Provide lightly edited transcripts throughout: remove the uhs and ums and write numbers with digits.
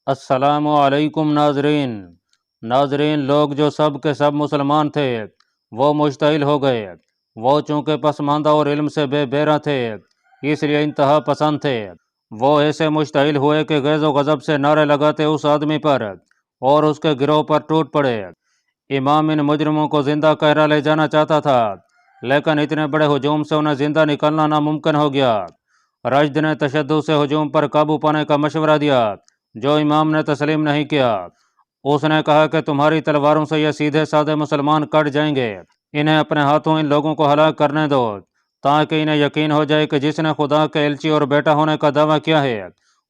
السلام علیکم ناظرین لوگ جو سب کے سب مسلمان تھے وہ مشتعل ہو گئے۔ وہ چونکہ پسماندہ اور علم سے بے بیرہ تھے اس لیے انتہا پسند تھے۔ وہ ایسے مشتعل ہوئے کہ غیظ و غضب سے نعرے لگاتے اس آدمی پر اور اس کے گروہ پر ٹوٹ پڑے۔ امام ان مجرموں کو زندہ قہرہ لے جانا چاہتا تھا، لیکن اتنے بڑے ہجوم سے انہیں زندہ نکلنا ناممکن ہو گیا۔ رشد نے تشدد سے ہجوم پر قابو پانے کا مشورہ دیا، جو امام نے تسلیم نہیں کیا۔ اس نے کہا کہ تمہاری تلواروں سے یہ سیدھے سادے مسلمان کٹ جائیں گے، انہیں اپنے ہاتھوں ان لوگوں کو ہلاک کرنے دو، تاکہ انہیں یقین ہو جائے کہ جس نے خدا کے الچی اور بیٹا ہونے کا دعویٰ کیا ہے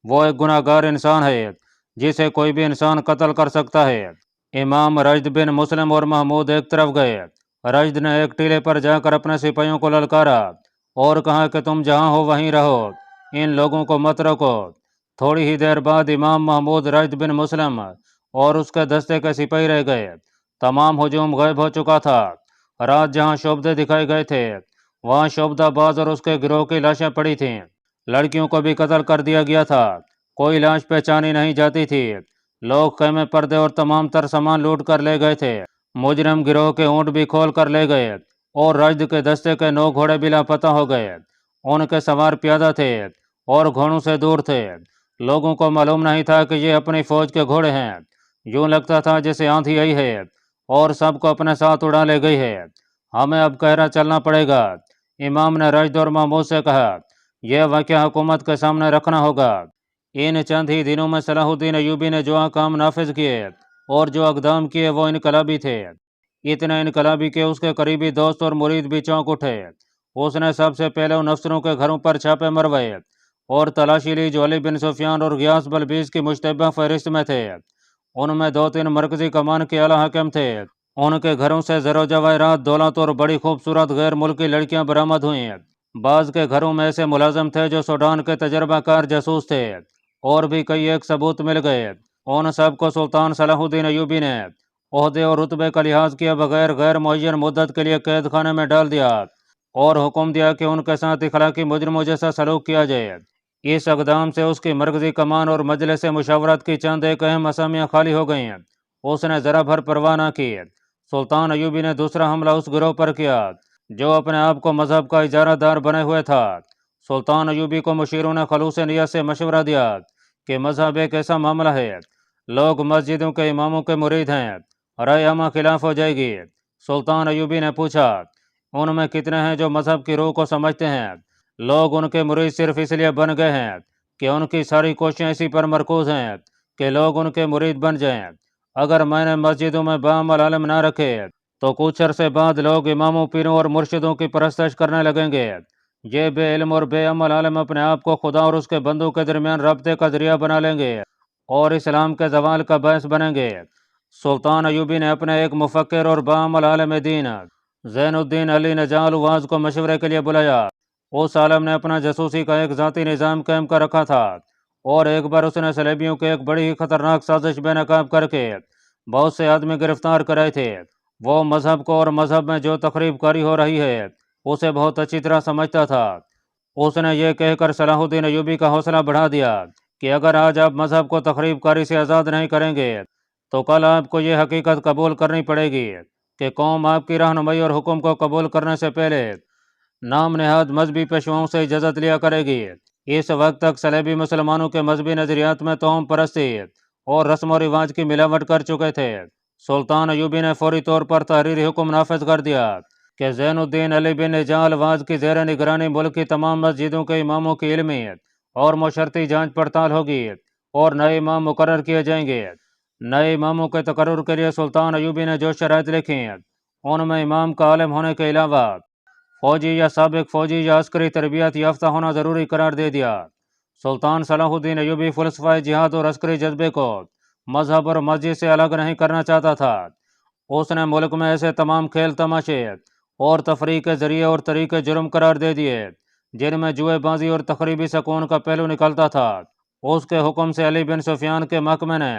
وہ ایک گناہ گار انسان ہے جسے کوئی بھی انسان قتل کر سکتا ہے۔ امام رشد بن مسلم اور محمود ایک طرف گئے۔ رشد نے ایک ٹیلے پر جا کر اپنے سپاہیوں کو للکارا اور کہا کہ تم جہاں ہو وہیں رہو، ان لوگوں کو مت روکو۔ تھوڑی ہی دیر بعد امام محمود رشد بن مسلم اور اس کے دستے کے سپاہی رہ گئے۔ تمام ہجوم غائب ہو چکا تھا۔ رات جہاں شعبدے دکھائے گئے تھے وہاں شعبدہ باز اور اس کے گروہ کی لاشیں پڑی تھیں۔ لڑکیوں کو بھی قتل کر دیا گیا تھا، کوئی لاش پہچانی نہیں جاتی تھی۔ لوگ خیمے، پردے اور تمام تر سامان لوٹ کر لے گئے تھے۔ مجرم گروہ کے اونٹ بھی کھول کر لے گئے اور رشد کے دستے کے 9 گھوڑے بھی لاپتہ ہو گئے۔ ان کے سوار پیادہ تھے اور گھوڑوں سے دور تھے۔ لوگوں کو معلوم نہیں تھا کہ یہ اپنی فوج کے گھوڑے ہیں۔ یوں لگتا تھا جیسے آندھی آئی ہے اور سب کو اپنے ساتھ اڑا لے گئی ہے۔ ہمیں اب قہرہ چلنا پڑے گا۔ امام نے رشد اور محمود سے کہا، یہ واقعہ حکومت کے سامنے رکھنا ہوگا۔ ان چند ہی دنوں میں صلاح الدین ایوبی نے جو احکام نافذ کیے اور جو اقدام کیے وہ انقلابی تھے۔ اتنے انقلابی کہ اس کے قریبی دوست اور مرید بھی چونک اٹھے۔ اس نے سب سے پہلے ان افسروں کے گھروں پر چھاپے مروائے اور تلاشی لی جو علی بن سفیان اور غیاث بلبیس کی مشتبہ فہرست میں تھے۔ ان میں 2-3 مرکزی کمان کے اعلیٰ حاکم تھے۔ ان کے گھروں سے زر و جواہرات، دولت اور بڑی خوبصورت غیر ملکی لڑکیاں برآمد ہوئیں۔ بعض کے گھروں میں ایسے ملازم تھے جو سوڈان کے تجربہ کار جاسوس تھے، اور بھی کئی ایک ثبوت مل گئے۔ ان سب کو سلطان صلاح الدین ایوبی نے عہدے اور رتبے کا لحاظ کیے بغیر غیر معین مدت کے لیے قید خانے میں ڈال دیا اور حکم دیا کہ ان کے ساتھ اخلاقی مجرموں جیسا سلوک کیا جائے۔ اس اقدام سے اس کی مرکزی کمان اور مجلس مشاورت کی چند ایک اہم اسامیاں خالی ہو گئیں۔ اس نے ذرا بھر پرواہ نہ کی۔ سلطان ایوبی نے دوسرا حملہ اس گروہ پر کیا جو اپنے آپ کو مذہب کا اجارہ دار بنے ہوئے تھا۔ سلطان ایوبی کو مشیروں نے خلوص نیت سے مشورہ دیا کہ مذہب ایک ایسا معاملہ ہے، لوگ مسجدوں کے اماموں کے مرید ہیں، رائے عامہ خلاف ہو جائے گی۔ سلطان ایوبی نے پوچھا، ان میں کتنے ہیں جو مذہب کی روح کو سمجھتے ہیں؟ لوگ ان کے مرید صرف اس لیے بن گئے ہیں کہ ان کی ساری کوششیں اسی پر مرکوز ہیں کہ لوگ ان کے مرید بن جائیں۔ اگر میں نے مسجدوں میں باعمل عالم نہ رکھے تو کچھ عرصے بعد لوگ اماموں، پیروں اور مرشدوں کی پرستش کرنے لگیں گے۔ یہ بے علم اور بے عمل عالم اپنے آپ کو خدا اور اس کے بندوں کے درمیان رابطے کا ذریعہ بنا لیں گے اور اسلام کے زوال کا باعث بنیں گے۔ سلطان ایوبی نے اپنے ایک مفکر اور باعمل عالم دین زین الدین علی نجال واز کو مشورے کے لیے بلایا۔ اس عالم نے اپنا جاسوسی کا ایک ذاتی نظام قائم کر رکھا تھا اور ایک بار اس نے صلیبیوں کی ایک بڑی ہی خطرناک سازش بے نقاب کر کے بہت سے آدمی گرفتار کرائے تھے۔ وہ مذہب کو اور مذہب میں جو تخریب کاری ہو رہی ہے اسے بہت اچھی طرح سمجھتا تھا۔ اس نے یہ کہہ کر صلاح الدین ایوبی کا حوصلہ بڑھا دیا کہ اگر آج آپ مذہب کو تخریب کاری سے آزاد نہیں کریں گے تو کل آپ کو یہ حقیقت قبول کرنی پڑے گی کہ قوم آپ کی رہنمائی اور حکم کو قبول کرنے سے پہلے نام نہاد مذہبی پیشواؤں سے اجازت لیا کرے گی۔ اس وقت تک صلیبی مسلمانوں کے مذہبی نظریات میں توہم پرستی اور رسم و رواج کی ملاوٹ کر چکے تھے۔ سلطان ایوبی نے فوری طور پر تحریری حکم نافذ کر دیا کہ زین الدین علی بن نجال واز کی زیر نگرانی ملک کی تمام مسجدوں کے اماموں کی علمی اور مشرتی جانچ پڑتال ہوگی اور نئے امام مقرر کیے جائیں گے۔ نئے اماموں کے تقرر کے لیے سلطان ایوبی نے جو شرائط لکھی ان میں امام کا عالم ہونے کے علاوہ فوجی یا سابق فوجی یا عسکری تربیت یافتہ ہونا ضروری قرار دے دیا۔ سلطان صلاح الدین ایوبی فلسفہ جہاد اور عسکری جذبے کو مذہب اور مسجد سے الگ نہیں کرنا چاہتا تھا۔ اس نے ملک میں ایسے تمام کھیل تماشے اور تفریح کے ذریعے اور طریقے جرم قرار دے دیے جن میں جوئے بازی اور تقریبی سکون کا پہلو نکلتا تھا۔ اس کے حکم سے علی بن سفیان کے محکمے نے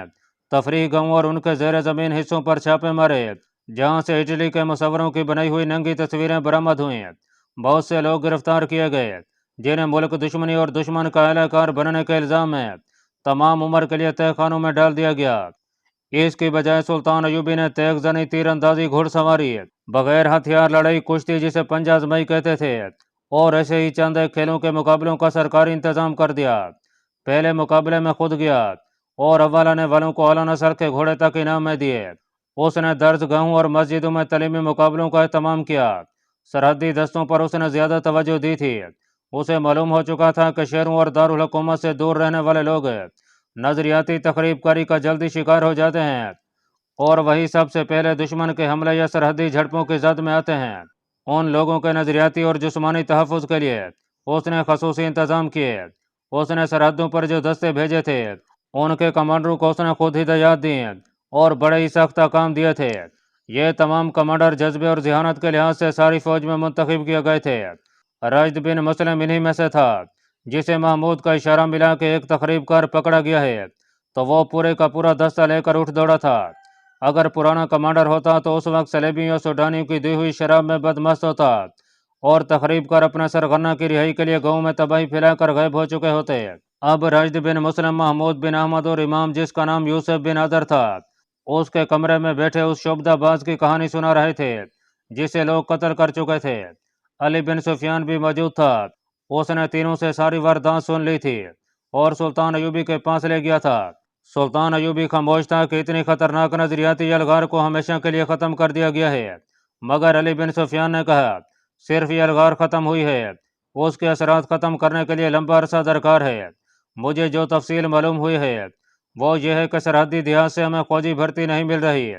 تفریح گاہوں اور ان کے زیر زمین حصوں پر چھاپے مارے جہاں سے اٹلی کے مصوروں کی بنائی ہوئی ننگی تصویریں برآمد ہوئیں۔ بہت سے لوگ گرفتار کیے گئے جنہیں ملک دشمنی اور دشمن کا اہلکار بننے کے الزام میں तमाम उम्र के लिए तय खानों में डाल दिया गया। इसकी बजाय सुल्तान अयूबी ने तेग जनी, तीरंदाजी, घुड़सवारी, बगैर हथियार लड़ाई, कुश्ती जिसे पंजा आजमाई कहते थे, और ऐसे ही चंद एक खेलों के मुकाबलों का सरकारी इंतजाम कर दिया। पहले मुकाबले में खुद गया और अव्वल आने वालों को आला नस्ल के घोड़े तक इनाम में दिए। उसने दर्ज गाहों और मस्जिदों में तलीमी मुकाबलों का एहतमाम किया। सरहदी दस्तों पर उसने ज़्यादा तवज्जो दी थी। उसे मालूम हो चुका था कि शहरों और दारुल हुकूमत से दूर रहने वाले लोग नजरियाती तकरीब कारी का जल्दी शिकार हो जाते हैं, और वही सबसे पहले दुश्मन के हमले या सरहदी झड़पों की जद में आते हैं। उन लोगों के नजरियाती और जिस्मानी तहफ़्फ़ुज़ के लिए उसने खसूसी इंतज़ाम किए। उसने सरहदों पर जो दस्ते भेजे थे, उनके कमांडरों को उसने खुद हिदायत दी और बड़े ही सख्त अहकाम दिए थे। ये तमाम कमांडर जज्बे और ज़हानत के लिहाज से सारी फौज में मुंतखब किए गए थे। राशिद बिन मुस्लिम इन्हीं में से था, जिसे महमूद का इशारा मिला कि एक तकरीब कर पकड़ा गया है, तो वो पूरे का पूरा दस्ता लेकर उठ दौड़ा था। अगर पुराना कमांडर होता तो उस वक्त सलेबियों और सूडानियों की दी हुई शराब में बदमस्त होता और तकरीब कर अपने सरगना की रिहाई के लिए गाँव में तबाही फैलाकर गायब हो चुके होते। अब राशिद बिन मुस्लिम महमूद बिन अहमद और इमाम, जिसका नाम यूसुफ बिन अदर था, उसके कमरे में बैठे उस शोबदाबाज की कहानी सुना रहे थे जिसे लोग कत्ल कर चुके थे। अली बिन सुफियान भी मौजूद था। उसने तीनों से सारी वारदात सुन ली थी और सुल्तान अयूबी के पास ले गया था। सुल्तान अयूबी खामोश था कि इतनी खतरनाक नजरियाती अलगार को हमेशा के लिए ख़त्म कर दिया गया है। मगर अली बिन सुफियान ने कहा, सिर्फ ये अलगार ख़त्म हुई है, उसके असरात ख़त्म करने के लिए लंबा अरसा दरकार है। मुझे जो तफसील मालूम हुई है वो ये है कि सरहदी देहात से हमें फौजी भर्ती नहीं मिल रही।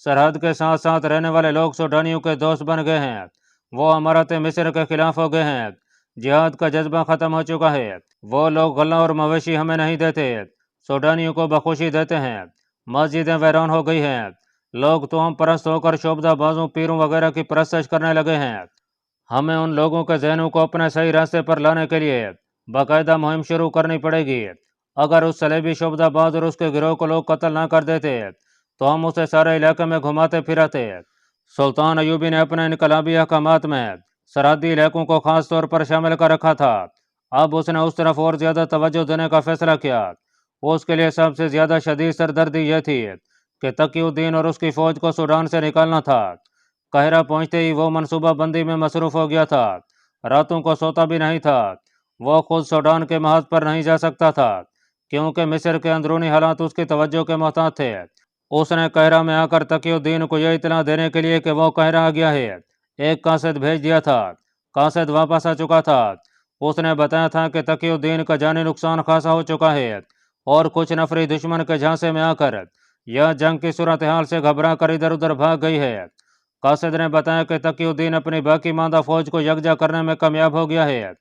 सरहद के साथ साथ रहने वाले लोग सूडानियों के दोस्त बन गए हैं। वो अमारत मिस्र के खिलाफ हो गए हैं। जिहाद का जज्बा ख़त्म हो चुका है। वो लोग गल्ला और मवेशी हमें नहीं देते, सूडानियों को बखुशी देते हैं। मस्जिदें वैरान हो गई हैं। लोग तो हम परस्त होकर शोबदाबाजों, पीरों वगैरह की परस्तश करने लगे हैं। हमें उन लोगों के जहनों को अपने सही रास्ते पर लाने के लिए बाकायदा मुहिम शुरू करनी पड़ेगी। अगर उस सलेबी शोबदाबाज और उसके गिरोह को लोग कत्ल ना कर देते तो हम उसे सारे इलाके में घुमाते फिराते। सुल्तान अयूबी ने अपने इनकलाबी अहकामात में सरहदी इलाकों को खास तौर पर शामिल कर रखा था। अब उसने उस तरफ और ज़्यादा तवज्जो देने का फैसला किया। उसके लिए सबसे ज़्यादा शदीद सरदर्दी यह थी कि तकीउद्दीन और उसकी फ़ौज को सूडान से निकालना था। काहिरा पहुंचते ही वो मनसूबा बंदी में मसरूफ़ हो गया था। रातों को सोता भी नहीं था। वो खुद सूडान के महाज पर नहीं जा सकता था क्योंकि मिस्र के अंदरूनी हालात उसकी तवज्जो के मोहताज थे। उसने काहिरा में आकर तकीउद्दीन को यह इतला देने के लिए कि वो काहिरा आ गया है, एक कासिद भेज दिया था। कासिद वापस आ चुका था। उसने बताया था कि तकीउद्दीन का जानी नुकसान खासा हो चुका है और कुछ नफरी दुश्मन के झांसे में आकर यह जंग की सूरत हाल से घबरा कर इधर उधर भाग गई है। कासिद ने बताया कि तकीउद्दीन अपनी बाकी मांदा फौज को यकजा करने में कामयाब हो गया है,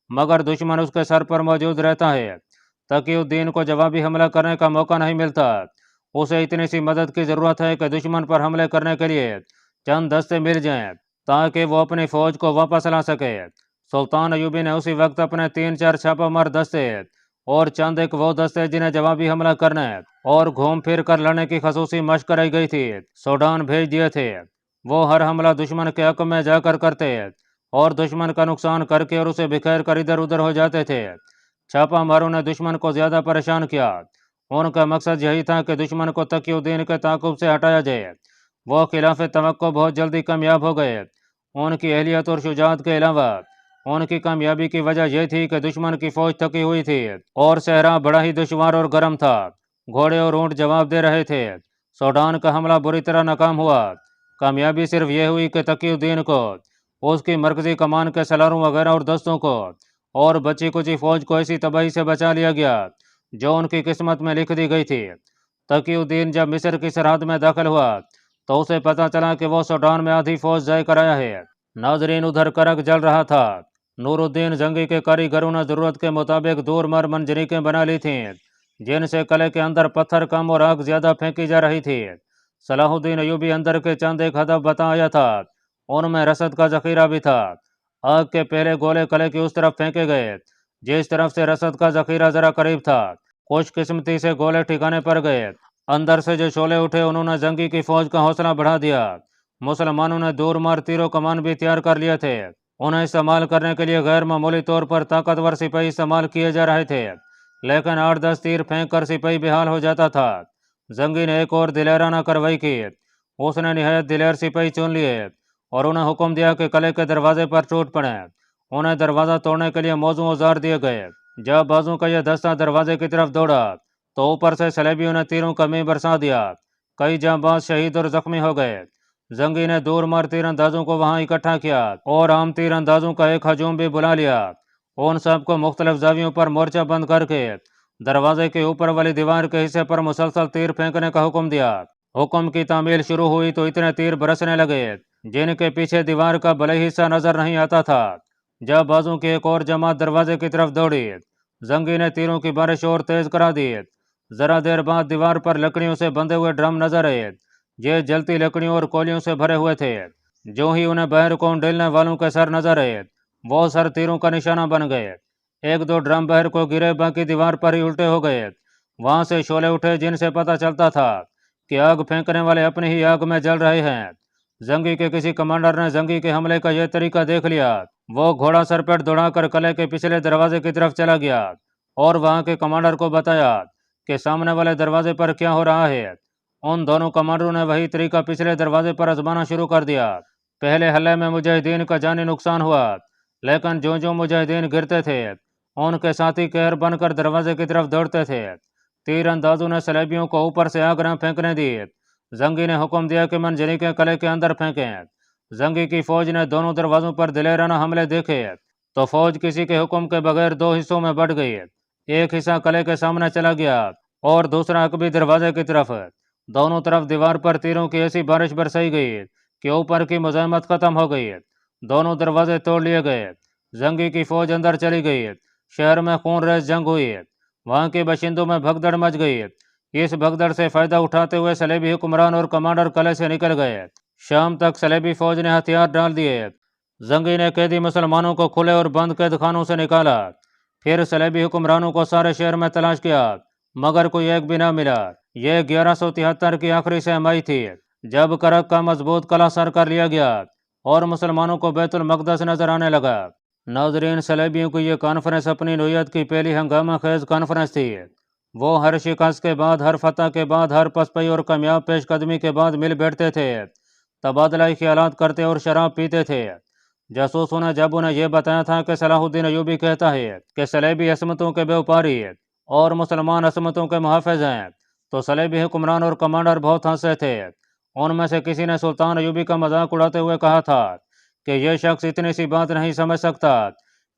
मगर दुश्मन उसके सर पर मौजूद रहता है। तकीउद्दीन को जवाबी हमला करने का मौका नहीं मिलता। उसे इतनी सी मदद की ज़रूरत है कि दुश्मन पर हमले करने के लिए चंद दस्ते मिल जाएं ताकि वो अपनी फ़ौज को वापस ला सके। सुल्तान अयूबी ने उसी वक्त अपने 3-4 छापामार दस्ते और चंद एक वो दस्ते जिन्हें जवाबी हमला करने और घूम फिर कर लड़ने की खसूसी मशक कराई गई थी, सूडान भेज दिए थे। वो हर हमला दुश्मन के हक में जाकर करते और दुश्मन का नुकसान करके और उसे बिखेर कर इधर उधर हो जाते थे। छापा मारों ने दुश्मन को ज़्यादा परेशान किया। उनका मकसद यही था कि दुश्मन को तकीउद्दीन के ताक़ुब से हटाया जाए। वो खिलाफ तवक्को बहुत जल्दी कामयाब हो गए। उनकी अहलियत और शुजाअत के अलावा उनकी कामयाबी की वजह यह थी कि दुश्मन की फ़ौज थकी हुई थी और सहरा बड़ा ही दुश्वार और गर्म था। घोड़े और ऊँट जवाब दे रहे थे। सूडान का हमला बुरी तरह नाकाम हुआ। कामयाबी सिर्फ यह हुई कि तकीउद्दीन को, उसकी मरकजी कमान के सलारों वगैरह और दोस्तों को और बची कुची फ़ौज को ऐसी तबाही से बचा लिया गया जो उनकी किस्मत में लिख दी गई थी। तकीउद्दीन जब मिस्र की सरहद में दाखिल हुआ तो उसे पता चला कि वो सूडान में आधी फौज ज़ाय कर आया है। नाजरीन, उधर करक जल रहा था। नूरुद्दीन जंगी के कारीगरों ने ज़रूरत के मुताबिक दूर मर मंजरीकें बना ली थीं जिनसे कले के अंदर पत्थर कम और आग ज़्यादा फेंकी जा रही थी। सलाहुद्दीन अयूबी अंदर के चंद एक हदफ बता आया था। उनमें रसद का जखीरा भी था। आग के पहले गोले कले की उस तरफ फेंके गए जिस तरफ से रसद का जखीरा जरा करीब था। खुशकिस्मती से गोले ठिकाने पर गए। अंदर से जो शोले उठे उन्होंने जंगी की फौज का हौसला बढ़ा दिया। मुसलमानों ने दूर मार तीरों कमान भी तैयार कर लिए थे। उन्हें इस्तेमाल करने के लिए गैर मामूली तौर पर ताकतवर सिपाही इस्तेमाल किए जा रहे थे। लेकिन 8-10 तीर फेंक कर सिपाही बेहाल हो जाता था। जंगी ने एक और दिलेराना कार्रवाई की। उसने निहायत दिलेर सिपाही चुन लिए और उन्हें हुक्म दिया कि किले के दरवाजे पर टूट पड़े। उन्हें दरवाज़ा तोड़ने के लिए मौजू औजार दिए गए। जब बाजू का यह दस्ता दरवाजे की तरफ दौड़ा तो ऊपर से सलेबियों ने तीरों का मी बरसा दिया। कई जांबाज शहीद और जख्मी हो गए। जंगी ने दूर मार तीरंदाजों को वहां इकट्ठा किया और आम तीरंदाजों का एक हजूम भी बुला लिया। उन सबको मुख्तलिफ जावियों पर मोर्चा बंद करके दरवाजे के ऊपर वाली दीवार के हिस्से पर मुसलसल तीर फेंकने का हुक्म दिया। हुक्म की तामील शुरू हुई तो इतने तीर बरसने लगे जिनके पीछे दीवार का भले हिस्सा नजर नहीं आता था। जब बाजू की एक और जमात दरवाजे की तरफ दौड़ी, जंगी ने तीरों की बारिश और तेज करा दी। जरा देर बाद दीवार पर लकड़ियों से बंधे हुए ड्रम नजर आए। ये जलती लकड़ियों और कोलियों से भरे हुए थे। जो ही उन्हें बहर को ढेलने वालों के सर नजर आए, वो सर तीरों का निशाना बन गए। एक दो ड्रम बहर को गिरे, बाकी दीवार पर ही उल्टे हो गए। वहां से शोले उठे जिनसे पता चलता था कि आग फेंकने वाले अपनी ही आग में जल रहे हैं। जंगी के किसी कमांडर ने जंगी के हमले का यह तरीका देख लिया। वो घोड़ा सर पर दौड़ाकर किले के पिछले दरवाजे की तरफ चला गया और वहां के कमांडर को बताया कि सामने वाले दरवाजे पर क्या हो रहा है। उन दोनों कमांडरों ने वही तरीका पिछले दरवाजे पर आजमाना शुरू कर दिया। पहले हल्ले में मुजाहिदीन का जानी नुकसान हुआ, लेकिन जो जो मुजाहिदीन गिरते थे उनके साथी कहर बनकर दरवाजे की तरफ दौड़ते थे। तीरंदाजों ने सलेबियों को ऊपर से आगरा फेंकने दी। जंगी ने हुक्म दिया कि मंजरी के किले के अंदर फेंकें। जंगी की फौज ने दोनों दरवाजों पर दिलेराना हमले देखे तो फौज किसी के हुक्म के बगैर दो हिस्सों में बढ़ गई। एक हिस्सा किले के सामने चला गया और दूसरा अकबी दरवाजे की तरफ। दोनों तरफ दीवार पर तीरों की ऐसी बारिश बरसाई गई कि ऊपर की मुजाहिमत खत्म हो गई। दोनों दरवाजे तोड़ लिए गए। जंगी की फौज अंदर चली गई। शहर में खून रेज जंग हुई। वहां के बाशिंदों में भगदड़ मच गई। इस भगदड़ से फायदा उठाते हुए सलेबी हुक्मरान और कमांडर किले से निकल गए। शाम तक सलेबी फौज ने हथियार डाल दिए। जंगी ने कैदी मुसलमानों को खुले और बंद कैद खानों से निकाला। फिर सलेबी हुक्मरानों को सारे शहर में तलाश किया, मगर कोई एक भी न मिला। यह 1173 की आखिरी सहमाई थी, जब करक का मजबूत किला सर कर लिया गया और मुसलमानों को बैतुल मकदस नजर आने लगा। नाजरीन, सलेबियों की यह कॉन्फ्रेंस अपनी नोयत की पहली हंगामा खेज कॉन्फ्रेंस थी। वो हर शिकस्त के बाद, हर फतह के बाद, हर पसपई और कामयाब पेशकदमी के बाद मिल बैठते थे, तबादला ख्यालात करते और शराब पीते थे। जासूसों ने जब उन्हें यह बताया था कि सलाहुद्दीन अयूबी कहता है कि सलेबी असमतों के व्यापारी और मुसलमान असमतों के मुहाफिज हैं, तो सलेबी हुक्मरान और कमांडर बहुत हंसे थे। उनमें से किसी ने सुल्तान अयूबी का मजाक उड़ाते हुए कहा था कि यह शख्स इतनी सी बात नहीं समझ सकता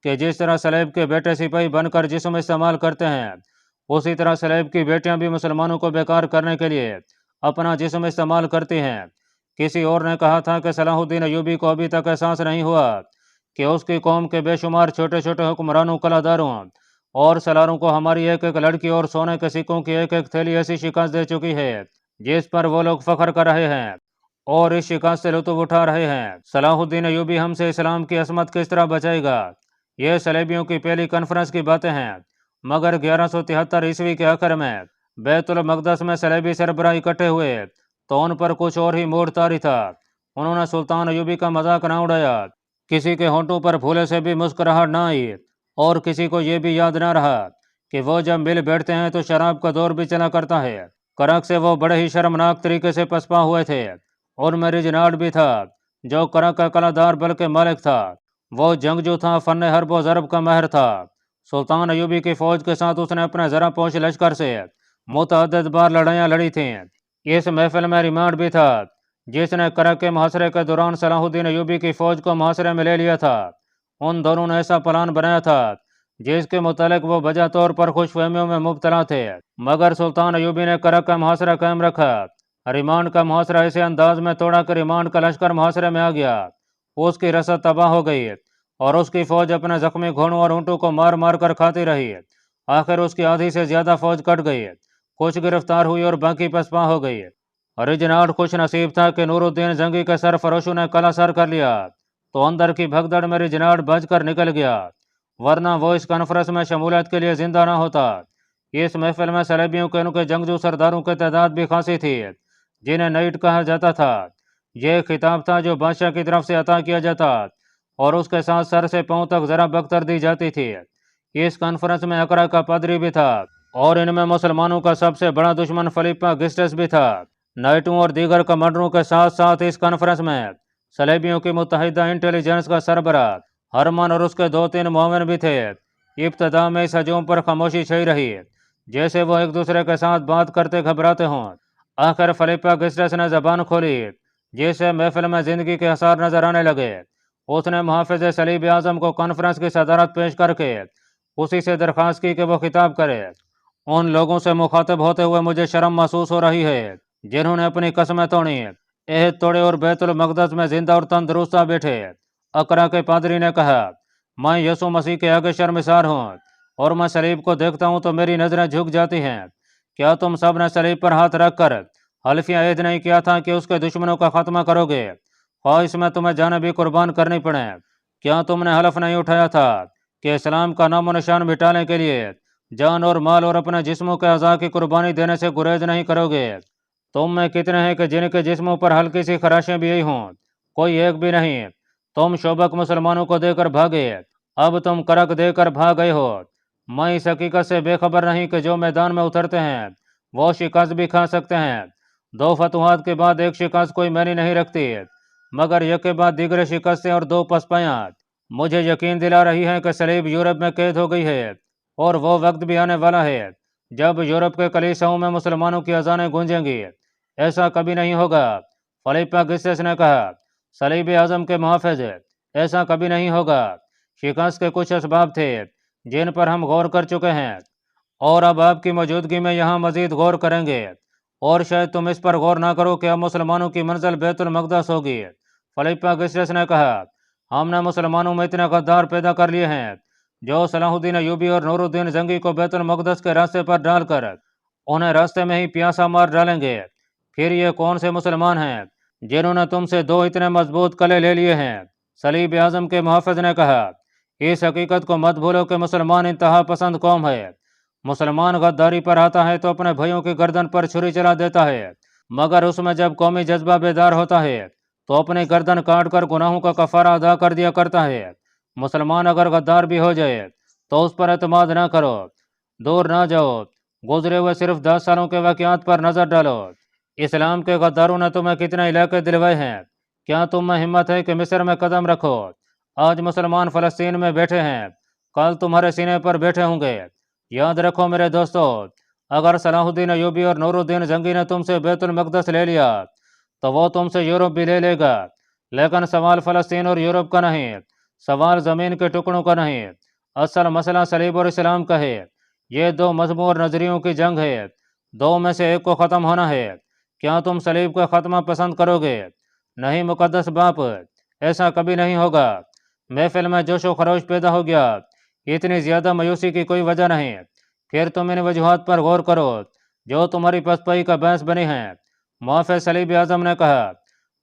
कि जिस तरह सलेब के बेटे सिपाही बनकर जिस्म इस्तेमाल करते हैं, उसी तरह सलेब की बेटियां भी मुसलमानों को बेकार करने के लिए अपना जिस्म इस्तेमाल करती हैं। किसी और ने कहा था कि सलाहुद्दीन अयूबी को अभी तक एहसास नहीं हुआ कि उसकी कौम के बेशुमार छोटे छोटे हुक्मरानों, कलादारों और सलारों को हमारी एक एक लड़की और सोने के सिक्कों की एक एक थैली ऐसी शिकस्त दे चुकी है जिस पर वो लोग फख्र कर रहे हैं और इस शिकस्त से लुत्फ उठा रहे हैं। सलाहुद्दीन अयूबी हमसे इस्लाम की असमत किस तरह बचाएगा? ये सलेबियों की पहली कॉन्फ्रेंस की बातें हैं, मगर 1173 ईस्वी के आखिर में बैतुल मकदस में सलेबी सरबराह इकट्ठे हुए तो उन पर कुछ और ही मूड तारी था। उन्होंने सुल्तान अयूबी का मजाक न उड़ाया। किसी के होंठों पर फूले से भी मुस्कुराहट न आई और किसी को यह भी याद न रहा कि वो जब मिल बैठते हैं तो शराब का दौर भी चला करता है। करक से वो बड़े ही शर्मनाक तरीके से पसपा हुए थे। उनमें रिजनाड भी था, जो करक का कलादार बल्कि मालिक था। वो जंगजू था, फन हरबो ज़रब का माहिर था। सुल्तान अयूबी की फौज के साथ उसने अपने ज़रा पोश लश्कर से मुतअद्दिद बार लड़ाइयाँ लड़ी थीं। इस महफिल में रिमांड भी था, जिसने करक के मुहासरे के दौरान सलाहुद्दीन अयूबी की फौज को मुहासरे में ले लिया था। उन दोनों ने ऐसा प्लान बनाया था जिसके मुतालिक वो वजह तौर पर खुशफहमियों में मुब्तला थे, मगर सुल्तान अयूबी ने करक का मुहासरा कायम रखा। रिमांड का मुहासरा ऐसे अंदाज में तोड़ा कि रिमांड का लश्कर मुहासरे में आ गया। उसकी रसद तबाह हो गई और उसकी फौज अपने जख्मी घोड़ों और ऊँटों को मार मार कर खाती रही। आखिर उसकी आधी से ज्यादा फौज कट गई, कुछ गिरफ्तार हुई और बाकी पसपा हो गई। रिजनाड खुश नसीब था कि नूरुद्दीन जंगी के सरफरोशों ने कला सर कर लिया, तो अंदर की भगदड़ में रिजनाड बच कर निकल गया, वरना वो इस कॉन्फ्रेंस में शमूलियत के लिए जिंदा न होता। इस महफिल में सलेबियों के उनके जंगजू सरदारों की तादाद भी खासी थी, जिन्हें नाइट कहा जाता था। यह खिताब था जो बादशाह की तरफ से अता किया जाता और उसके साथ सर से पांव तक जरा बख्तर दी जाती थी। इस कॉन्फ्रेंस में अकरा का पादरी भी था और इनमें मुसलमानों का सबसे बड़ा दुश्मन फिलिप्पा गिस्टस भी था। नाइटों और दीगर कमांडरों के साथ साथ इस कॉन्फ्रेंस में सलेबियों की मुत्तहिदा इंटेलिजेंस का सरबराह हरमन और उसके 2-3 मुआविन भी थे। इब्तदा में इस हजूम पर खामोशी छाई रही, जैसे वो एक दूसरे के साथ बात करते घबराते हों। आखिर फिलिप्पा गिस्टस ने जबान खोली, जिससे महफिल में जिंदगी के आसार नजर आने लगे। उसने मुहाफिज सलीब आजम को कॉन्फ्रेंस की सदारत पेश करके उसी से दरख्वास्त की कि वो खिताब करे। उन लोगों से मुखातब होते हुए मुझे शर्म महसूस हो रही है जिन्होंने अपनी कस्में तोड़ी, एहद तोड़े और बैतुल मक़दस में जिंदा और तंदुरुस्ता बैठे। अकरा के पादरी ने कहा, मैं यसु मसीह के आगे शर्मिसार हूँ और मैं सलीब को देखता हूँ तो मेरी नज़रें झुक जाती हैं। क्या तुम सब ने सलीब पर हाथ रखकर हल्फिया एहद नहीं किया था कि उसके दुश्मनों का खात्मा करोगे, ख्वाह इसमें तुम्हें जान भी कुर्बान करनी पड़े? क्या तुमने हलफ नहीं उठाया था कि इस्लाम का नामो निशान मिटाने के लिए जान और माल और अपने जिस्मों के अज़ा की कुर्बानी देने से गुरेज नहीं करोगे? तुम में कितने हैं कि जिनके जिस्मों पर हल्की सी खराशें भी आई हों? कोई एक भी नहीं। तुम शोबक मुसलमानों को देकर भागे, अब तुम करक देकर भाग गए हो। मैं इस हकीकत से बेखबर नहीं कि जो मैदान में उतरते हैं वो शिकस्त भी खा सकते हैं। 2 फतवाहत के बाद एक शिकस्त कोई मैंने नहीं रखती, मगर एक के बाद दीगर शिकस्तें और 2 पसपायाँ मुझे यकीन दिला रही हैं कि सलीब यूरोप में कैद हो गई है और वो वक्त भी आने वाला है जब यूरोप के कलीसियाओं में मुसलमानों की अजानें गूंजेंगी। ऐसा कभी नहीं होगा, फिलिप्पा गिस्टस ने कहा। सलीब आजम के मुहाफिज, ऐसा कभी नहीं होगा। शिकस्त के कुछ असबाब थे जिन पर हम गौर कर चुके हैं और अब आपकी मौजूदगी में यहाँ मजीद गौर करेंगे, और शायद तुम इस पर गौर ना करो कि अब मुसलमानों की मंजिल बैतुल मक़दस होगी। फिलिप्पा गिस्टस ने कहा, हमने मुसलमानों में इतने गद्दार पैदा कर लिए हैं जो सलाहुद्दीन अयूबी और नूरुद्दीन जंगी को बैतुल मक़दस के रास्ते पर डालकर उन्हें रास्ते में ही प्यासा मार डालेंगे। फिर ये कौन से मुसलमान हैं जिन्होंने तुमसे 2 इतने मजबूत कले ले लिए हैं? सलीब आजम के मुहाफिज ने कहा, इस हकीकत को मत भूलो कि मुसलमान इंतहा पसंद कौम है। मुसलमान गद्दारी पर आता है तो अपने भाइयों की गर्दन पर छुरी चला देता है, मगर उसमें जब कौमी जज्बा बेदार होता है तो अपनी गर्दन काट कर गुनाहों का कफारा अदा कर दिया करता है। मुसलमान अगर गद्दार भी हो जाए तो उस पर एतमाद ना करो, दूर ना जाओ, गुजरे हुए सिर्फ 10 सालों के वाक़यात पर नजर डालो। इस्लाम के गद्दारों ने तुम्हें कितने इलाके दिलवाए हैं? क्या तुम में हिम्मत है कि मिस्र में कदम रखो? आज मुसलमान फ़लस्तीन में बैठे हैं, कल तुम्हारे सीने पर बैठे होंगे। याद रखो मेरे दोस्तों, अगर सलाहुद्दीन अयूबी और नूरुद्दीन जंगी ने तुमसे बैतुल मक़दस ले लिया तो वो तुमसे यूरोप भी ले लेगा, लेकिन सवाल फ़लस्तीन और यूरोप का नहीं, सवाल ज़मीन के टुकड़ों का नहीं। असल मसला सलीब और इस्लाम का है। ये 2 मजमू और नजरियों की जंग है, 2 में से एक को ख़त्म होना है। क्या तुम सलीब का ख़त्मा पसंद करोगे? नहीं मुक़द्दस बाप, ऐसा कभी नहीं होगा। महफिल में जोशो खरोश पैदा हो गया। इतनी ज़्यादा मायूसी की कोई वजह नहीं। फिर तुम इन वजूहात पर गौर करो जो तुम्हारी पसपाई का बायस बनी हैं। मुहाफिज सलीब आजम ने कहा,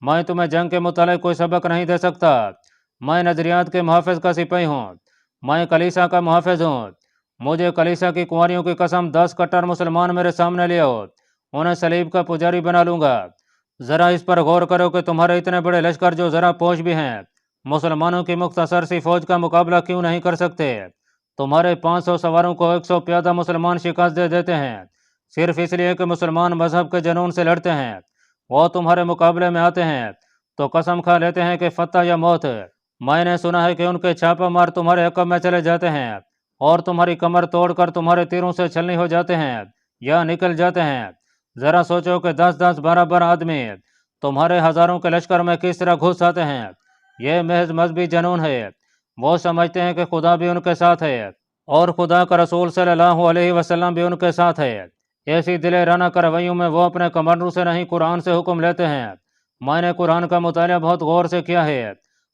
मैं तुम्हें जंग के मुतालिक कोई सबक नहीं दे सकता। मैं नजरियात के मुहाफिज का सिपाही हूँ, मैं कलीसा का मुहाफिज हूँ। मुझे कलीसा की कुंवारियों की कसम 10 कट्टर मुसलमान मेरे सामने ले आओ, उन्हें सलीब का पुजारी बना लूंगा। ज़रा इस पर गौर करो कि तुम्हारे इतने बड़े लश्कर जो ज़रा पोश भी हैं मुसलमानों की मुख्तसर सी फौज का मुकाबला क्यों नहीं कर सकते? तुम्हारे 500 सवारों को 100 प्यादा मुसलमान शिकस्त दे देते हैं, सिर्फ इसलिए कि मुसलमान मजहब के जुनून से लड़ते हैं। वो तुम्हारे मुकाबले में आते हैं तो कसम खा लेते हैं कि फतह या मौत। मैंने सुना है कि उनके छापा मार तुम्हारे हक़ में चले जाते हैं और तुम्हारी कमर तोड़कर तुम्हारे तीरों से छलनी हो जाते हैं या निकल जाते हैं। ज़रा सोचो कि 10-10, 12-12 आदमी तुम्हारे हज़ारों के लश्कर में किस तरह घुस आते हैं। यह महज मजहबी जनून है। वो समझते हैं कि खुदा भी उनके साथ है और खुदा का रसूल सल्लल्लाहु अलैहि वसल्लम भी उनके साथ है। ऐसी दिलेराना कार्रवाइयों में वो अपने कमांडरों से नहीं कुरान से हुक्म लेते हैं। मैंने कुरान का मुताला बहुत गौर से किया है।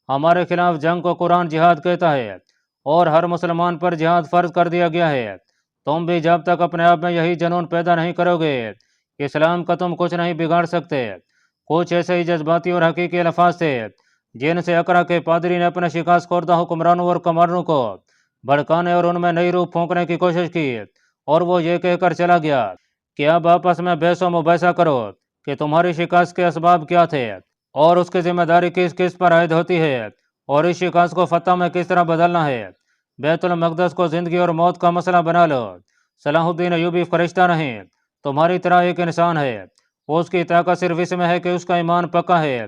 हमारे खिलाफ जंग को कुरान जिहाद कहता है और हर मुसलमान पर जिहाद फ़र्ज कर दिया गया है। तुम भी जब तक अपने आप में यही जनून पैदा नहीं करोगे, इस्लाम का तुम कुछ नहीं बिगाड़ सकते। कुछ ऐसे ही जज्बाती और हकीकी अल्फाज थे जिनसे अकरा के पादरी ने अपने शिकस्त खोरदा हुक्मरानों और कमांडरों को भड़काने और उनमें नई रूप फूंकने की कोशिश की, और वो ये कहकर चला गया कि अब आपस में बहसो मुबाहिसा करो कि तुम्हारी शिकस्त के असबाब क्या थे और उसकी जिम्मेदारी किस किस पर आयद होती है और इस शिकस्त को फतह में किस तरह बदलना है। بیت المقدس کو زندگی اور موت کا مسئلہ بنا لو۔ صلاح الدین ایوبی فرشتہ نہیں، تمہاری طرح ایک انسان ہے، اس کی طاقت صرف اس میں ہے کہ اس کا ایمان پکا ہے۔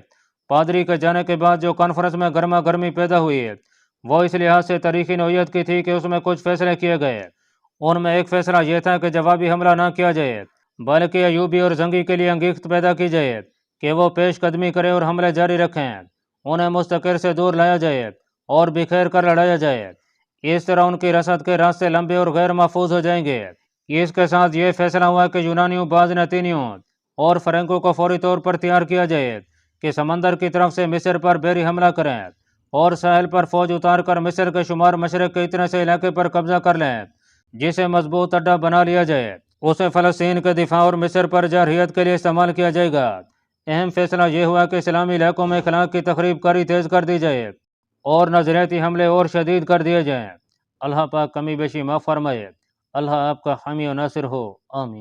پادری کے جانے کے بعد جو کانفرنس میں گرما گرمی پیدا ہوئی وہ اس لحاظ سے تاریخی نوعیت کی تھی کہ اس میں کچھ فیصلے کیے گئے۔ ان میں ایک فیصلہ یہ تھا کہ جوابی حملہ نہ کیا جائے، بلکہ ایوبی اور زنگی کے لیے انگیخت پیدا کی جائے کہ وہ پیش قدمی کرے اور حملے جاری رکھیں، انہیں مستقر سے دور لایا جائے اور بکھیر کر لڑایا جائے۔ اس طرح ان کی رسد کے راستے لمبے اور غیر محفوظ ہو جائیں گے۔ اس کے ساتھ یہ فیصلہ ہوا کہ یونانیوں، بازنطینیوں اور فرینکوں کو فوری طور پر تیار کیا جائے کہ سمندر کی طرف سے مصر پر بحری حملہ کریں اور ساحل پر فوج اتار کر مصر کے شمار مشرق کے اتنے سے علاقے پر قبضہ کر لیں جسے مضبوط اڈہ بنا لیا جائے۔ اسے فلسطین کے دفاع اور مصر پر جارحیت کے لیے استعمال کیا جائے گا۔ اہم فیصلہ یہ ہوا کہ اسلامی علاقوں میں اخلاق کی تخریب کاری تیز کر دی جائے اور نظریاتی حملے اور شدید کر دیے جائیں۔ اللہ پاک کمی بیشی معاف فرمائے۔ اللہ آپ کا حامی و ناصر ہو، آمین۔